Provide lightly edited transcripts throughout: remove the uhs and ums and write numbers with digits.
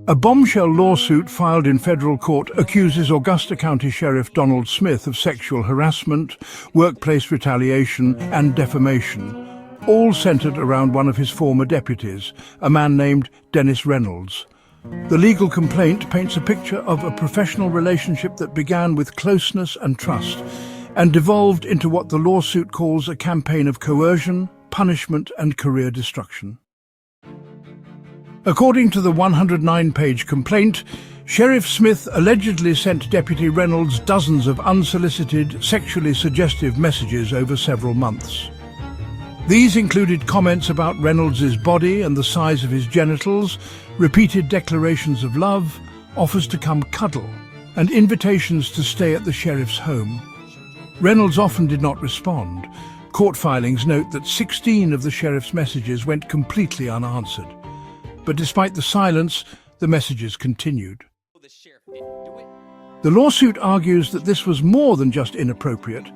A bombshell lawsuit filed in federal court accuses Augusta County Sheriff Donald Smith of sexual harassment, workplace retaliation, and defamation, all centered around one of his former deputies, a man named Dennis Reynolds. The legal complaint paints a picture of a professional relationship that began with closeness and trust and devolved into what the lawsuit calls a campaign of coercion, punishment, and career destruction. According to the 109-page complaint, Sheriff Smith allegedly sent Deputy Reynolds dozens of unsolicited, sexually suggestive messages over several months. These included comments about Reynolds' body and the size of his genitals, repeated declarations of love, offers to come cuddle, and invitations to stay at the sheriff's home. Reynolds often did not respond. Court filings note that 16 of the sheriff's messages went completely unanswered. But despite the silence, the messages continued. The lawsuit argues that this was more than just inappropriate,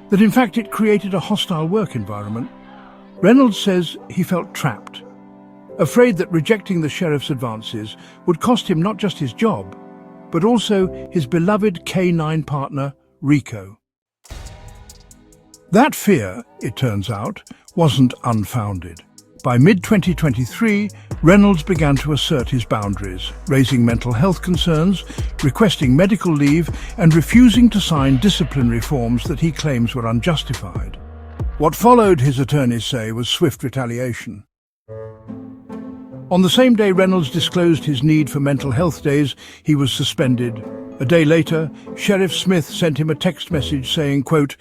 that in fact it created a hostile work environment. Reynolds says he felt trapped, afraid that rejecting the sheriff's advances would cost him not just his job, but also his beloved K-9 partner, Rico. That fear, it turns out, wasn't unfounded. By mid-2023, Reynolds began to assert his boundaries, raising mental health concerns, requesting medical leave, and refusing to sign disciplinary forms that he claims were unjustified. What followed, his attorneys say, was swift retaliation. On the same day Reynolds disclosed his need for mental health days, he was suspended. A day later, Sheriff Smith sent him a text message saying, quote,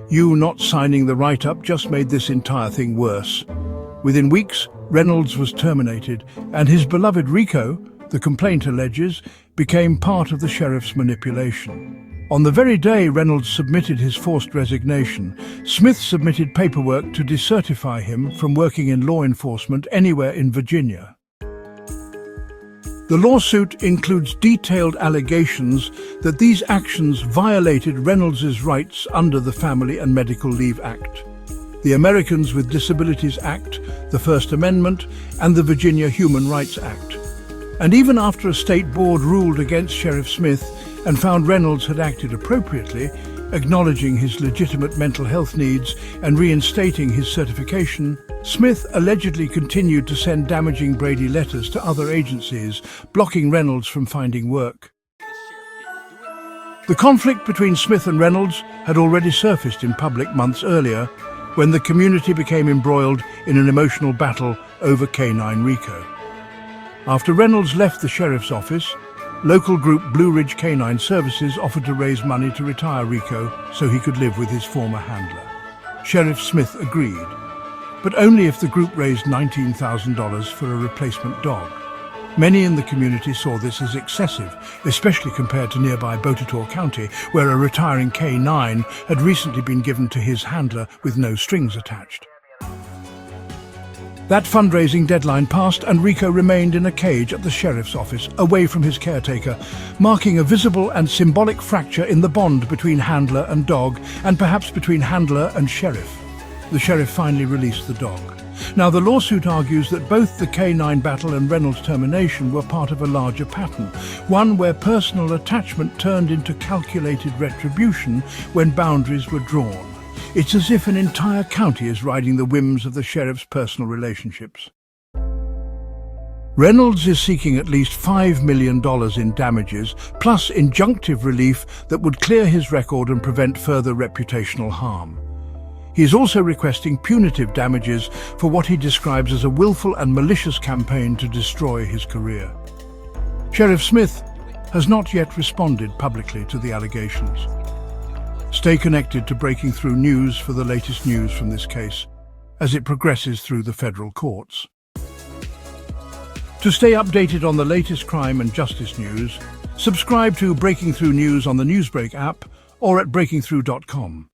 "You not signing the write-up just made this entire thing worse." Within weeks, Reynolds was terminated, and his beloved Rico, the complaint alleges, became part of the sheriff's manipulation. On the very day Reynolds submitted his forced resignation, Smith submitted paperwork to decertify him from working in law enforcement anywhere in Virginia. The lawsuit includes detailed allegations that these actions violated Reynolds' rights under the Family and Medical Leave Act, the Americans with Disabilities Act, the First Amendment, and the Virginia Human Rights Act. And even after a state board ruled against Sheriff Smith and found Reynolds had acted appropriately, acknowledging his legitimate mental health needs and reinstating his certification, Smith allegedly continued to send damaging Brady letters to other agencies, blocking Reynolds from finding work. The conflict between Smith and Reynolds had already surfaced in public months earlier, when the community became embroiled in an emotional battle over K-9 Rico. After Reynolds left the sheriff's office, local group Blue Ridge K-9 Services offered to raise money to retire Rico so he could live with his former handler. Sheriff Smith agreed, but only if the group raised $19,000 for a replacement dog. Many in the community saw this as excessive, especially compared to nearby Botetourt County, where a retiring K-9 had recently been given to his handler with no strings attached. That fundraising deadline passed and Rico remained in a cage at the sheriff's office, away from his caretaker, marking a visible and symbolic fracture in the bond between handler and dog, and perhaps between handler and sheriff. The sheriff finally released the dog. Now, the lawsuit argues that both the K-9 battle and Reynolds' termination were part of a larger pattern, one where personal attachment turned into calculated retribution when boundaries were drawn. It's as if an entire county is riding the whims of the sheriff's personal relationships. Reynolds is seeking at least $5 million in damages, plus injunctive relief that would clear his record and prevent further reputational harm. He is also requesting punitive damages for what he describes as a willful and malicious campaign to destroy his career. Sheriff Smith has not yet responded publicly to the allegations. Stay connected to Breaking Through News for the latest news from this case as it progresses through the federal courts. To stay updated on the latest crime and justice news, subscribe to Breaking Through News on the Newsbreak app or at breakingthrough.com.